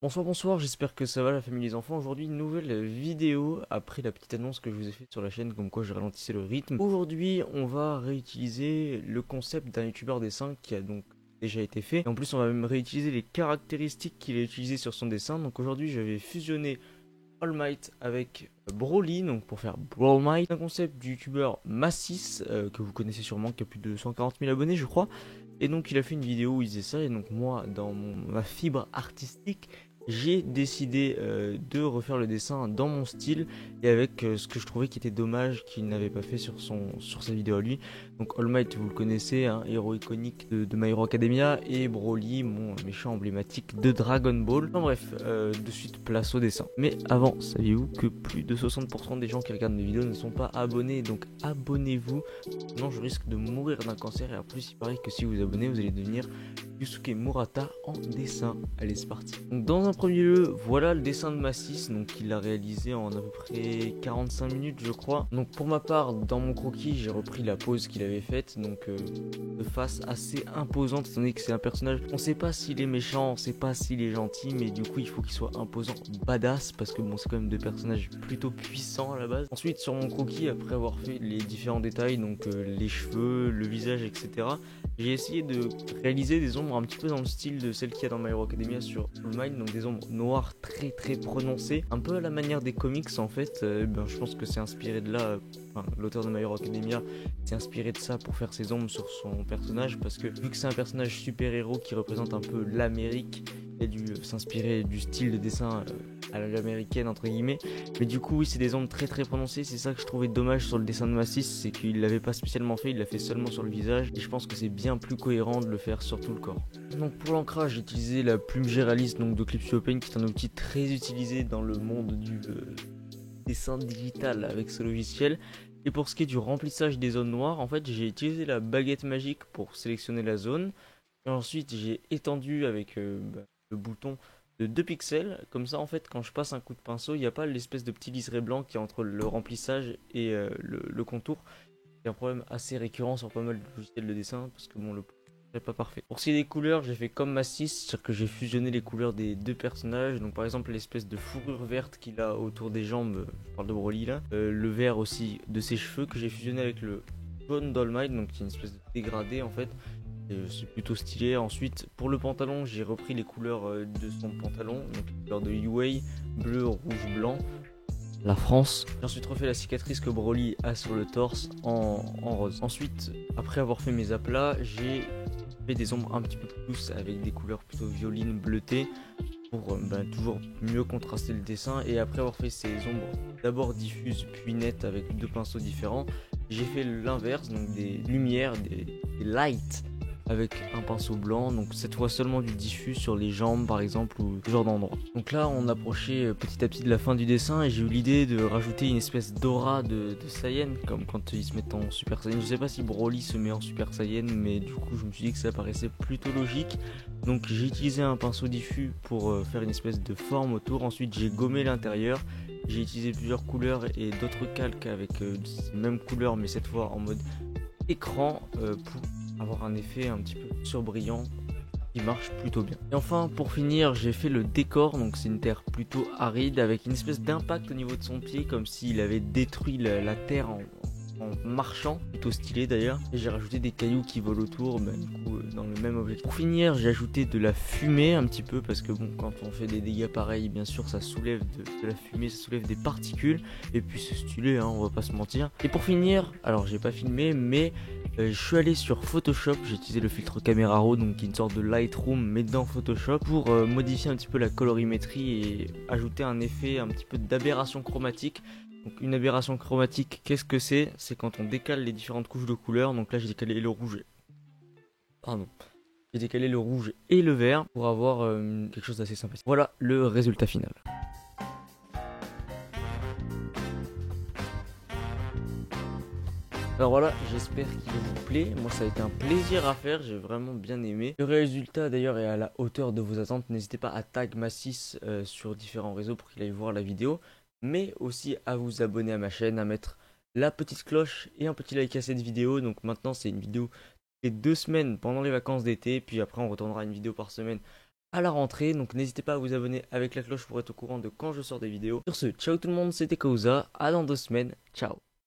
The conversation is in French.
Bonsoir, bonsoir, j'espère que ça va la famille les enfants. Aujourd'hui, une nouvelle vidéo après la petite annonce que je vous ai faite sur la chaîne comme quoi je ralentissais le rythme. Aujourd'hui, on va réutiliser le concept d'un youtubeur dessin qui a donc déjà été fait. Et en plus, on va même réutiliser les caractéristiques qu'il a utilisées sur son dessin. Donc aujourd'hui, je vais fusionner All Might avec Broly, donc pour faire Brawl Might. Un concept du youtubeur Massis, que vous connaissez sûrement, qui a plus de 140 000 abonnés, je crois. Et donc il a fait une vidéo où il faisait ça, et donc moi, dans ma fibre artistique, j'ai décidé de refaire le dessin dans mon style et avec ce que je trouvais qui était dommage qu'il n'avait pas fait sur sa vidéo à lui. Donc All Might, vous le connaissez, un héros iconique de My Hero Academia, et Broly, mon méchant emblématique de Dragon Ball. Enfin bref, de suite place au dessin. Mais avant, saviez-vous que plus de 60% des gens qui regardent mes vidéos ne sont pas abonnés, donc abonnez-vous. Sinon je risque de mourir d'un cancer, et en plus il paraît que si vous vous abonnez, vous allez devenir Yusuke Murata en dessin. Allez, c'est parti. Donc dans un premier lieu, voilà le dessin de Massis, donc il l'a réalisé en à peu près 45 minutes je crois. Donc pour ma part, dans mon croquis, j'ai repris la pose qu'il avait faite, donc de face assez imposante, étant donné que c'est un personnage, on sait pas s'il est méchant, on sait pas s'il est gentil, mais du coup il faut qu'il soit imposant, badass, parce que bon, c'est quand même deux personnages plutôt puissants à la base. Ensuite, sur mon croquis, après avoir fait les différents détails, donc les cheveux, le visage, etc., j'ai essayé de réaliser des ombres un petit peu dans le style de celles qu'il y a dans My Hero Academia sur All Might, donc des ombres noires très très prononcées, un peu à la manière des comics en fait. Je pense que c'est inspiré de là, enfin, l'auteur de My Hero Academia s'est inspiré de ça pour faire ses ombres sur son personnage, parce que vu que c'est un personnage super-héros qui représente un peu l'Amérique, il a dû s'inspirer du style de dessin à l'américaine entre guillemets. Mais du coup oui, c'est des ombres très très prononcées, c'est ça que je trouvais dommage sur le dessin de Massis, c'est qu'il l'avait pas spécialement fait, il l'a fait seulement sur le visage, et je pense que c'est bien plus cohérent de le faire sur tout le corps. Donc pour l'ancrage, j'ai utilisé la plume Géraliste donc de Clipsy Open, qui est un outil très utilisé dans le monde du dessin digital avec ce logiciel. Et pour ce qui est du remplissage des zones noires, en fait j'ai utilisé la baguette magique pour sélectionner la zone. Et ensuite j'ai étendu avec le bouton de 2 pixels. Comme ça en fait quand je passe un coup de pinceau, il n'y a pas l'espèce de petit liseré blanc qui est entre le remplissage et le contour. C'est un problème assez récurrent sur pas mal de logiciels de dessin, parce que bon, le n'est pas parfait. Pour ce qui est des couleurs, j'ai fait comme Massis, c'est-à-dire que j'ai fusionné les couleurs des deux personnages. Donc par exemple l'espèce de fourrure verte qu'il a autour des jambes, je parle de Broly là, le vert aussi de ses cheveux que j'ai fusionné avec le jaune d'All Might, donc qui est une espèce de dégradé en fait. C'est plutôt stylé. Ensuite, pour le pantalon, j'ai repris les couleurs de son pantalon, donc les couleurs de UA, bleu, rouge, blanc, la France. J'ai ensuite refait la cicatrice que Broly a sur le torse en rose. Ensuite, après avoir fait mes aplats, j'ai fait des ombres un petit peu plus avec des couleurs plutôt violines, bleutées, pour toujours mieux contraster le dessin. Et après avoir fait ces ombres d'abord diffuses puis nettes avec deux pinceaux différents, j'ai fait l'inverse, donc des lumières, des lights avec un pinceau blanc, donc cette fois seulement du diffus sur les jambes par exemple, ou ce genre d'endroit. Donc là on approchait petit à petit de la fin du dessin, et j'ai eu l'idée de rajouter une espèce d'aura de Saiyan, comme quand ils se mettent en Super Saiyan. Je sais pas si Broly se met en Super Saiyan, mais du coup je me suis dit que ça paraissait plutôt logique. Donc j'ai utilisé un pinceau diffus pour faire une espèce de forme autour. Ensuite j'ai gommé l'intérieur, j'ai utilisé plusieurs couleurs et d'autres calques avec ces mêmes couleurs, mais cette fois en mode écran, pour avoir un effet un petit peu surbrillant qui marche plutôt bien. Et enfin, pour finir, j'ai fait le décor. Donc c'est une terre plutôt aride avec une espèce d'impact au niveau de son pied, comme s'il avait détruit la terre en marchant, plutôt stylé d'ailleurs. Et j'ai rajouté des cailloux qui volent autour, du coup dans le même objectif. Pour finir, j'ai ajouté de la fumée un petit peu, parce que bon, quand on fait des dégâts pareils, bien sûr ça soulève de la fumée, ça soulève des particules, et puis c'est stylé, hein, on va pas se mentir. Et pour finir, alors j'ai pas filmé, mais je suis allé sur Photoshop, j'ai utilisé le filtre Camera Raw, donc qui est une sorte de Lightroom mais dans Photoshop, pour modifier un petit peu la colorimétrie et ajouter un effet un petit peu d'aberration chromatique. Donc une aberration chromatique, qu'est-ce que c'est? C'est quand on décale les différentes couches de couleurs. Donc là j'ai décalé le rouge. Pardon. J'ai décalé le rouge et le vert pour avoir quelque chose d'assez sympathique. Voilà le résultat final. Alors voilà, j'espère qu'il vous plaît. Moi, ça a été un plaisir à faire, j'ai vraiment bien aimé. Le résultat d'ailleurs est à la hauteur de vos attentes. N'hésitez pas à tag Massis sur différents réseaux pour qu'il aille voir la vidéo, mais aussi à vous abonner à ma chaîne, à mettre la petite cloche et un petit like à cette vidéo. Donc maintenant, c'est une vidéo toutes les 2 semaines pendant les vacances d'été, puis après, on retournera à une vidéo par semaine à la rentrée. Donc n'hésitez pas à vous abonner avec la cloche pour être au courant de quand je sors des vidéos. Sur ce, ciao tout le monde, c'était Kauza, à dans 2 semaines, ciao.